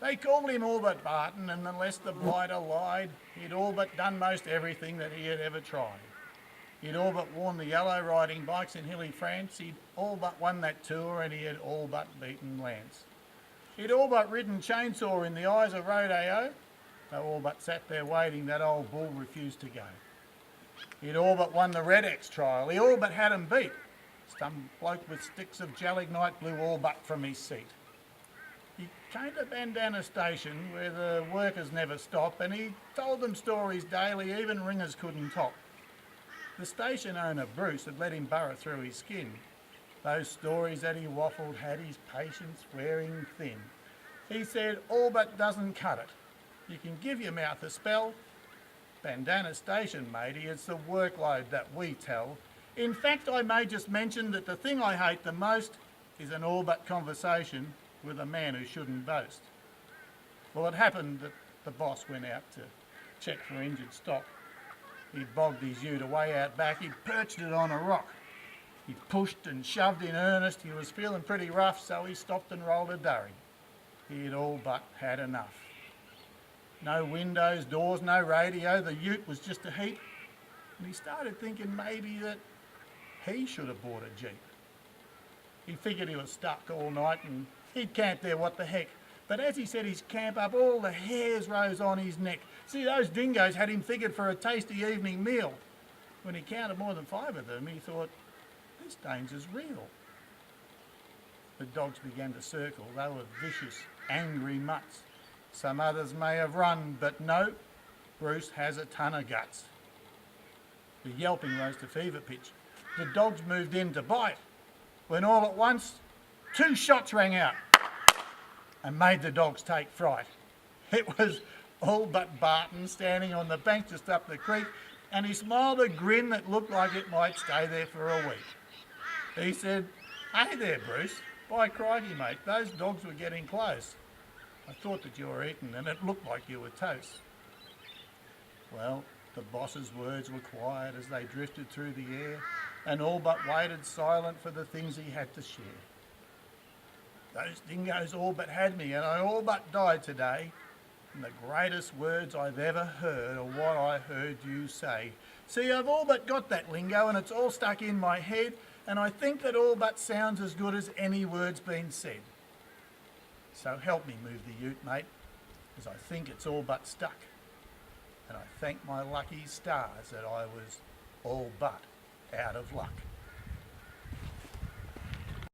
They called him all but Barton, and unless the blighter lied, he'd all but done most everything that he had ever tried. He'd all but worn the yellow riding bikes in hilly France, he'd all but won that tour, and he had all but beaten Lance. He'd all but ridden chainsaw in the eyes of Rodeo, they all but sat there waiting, that old bull refused to go. He'd all but won the Red X trial, he all but had him beat. Some bloke with sticks of gelignite blew all but from his seat. He came to Bandana station where the workers never stop, and he told them stories daily even ringers couldn't top. The station owner Bruce had let him burrow through his skin. Those stories that he waffled had his patience wearing thin. He said, all but doesn't cut it. You can give your mouth a spell. Bandana station, matey, it's the workload that we tell. In fact, I may just mention that the thing I hate the most is an all but conversation with a man who shouldn't boast. Well, it happened that the boss went out to check for injured stock. He'd bogged his ute away out back, he'd perched it on a rock. He pushed and shoved in earnest, he was feeling pretty rough, so he stopped and rolled a durry. He'd all but had enough. No windows, doors, no radio, the ute was just a heap. And he started thinking maybe that he should have bought a Jeep. He figured he was stuck all night and he'd camp there, what the heck. But as he set his camp up, all the hairs rose on his neck. See, those dingoes had him figured for a tasty evening meal. When he counted more than 5 of them, he thought, this danger's real. The dogs began to circle. They were vicious, angry mutts. Some others may have run, but no, Bruce has a ton of guts. The yelping rose to fever pitch. The dogs moved in to bite, when all at once 2 shots rang out and made the dogs take fright. It was all but Barton standing on the bank just up the creek, and he smiled a grin that looked like it might stay there for a week. He said, hey there, Bruce. By crikey, mate, those dogs were getting close. I thought that you were eaten and it looked like you were toast. Well, the boss's words were quiet as they drifted through the air, and all but waited silent for the things he had to share. Those dingoes all but had me, and I all but died today. And the greatest words I've ever heard are what I heard you say. See, I've all but got that lingo, and it's all stuck in my head, and I think that all but sounds as good as any words been said. So help me move the ute, mate, because I think it's all but stuck. And I thank my lucky stars that I was all but out of luck.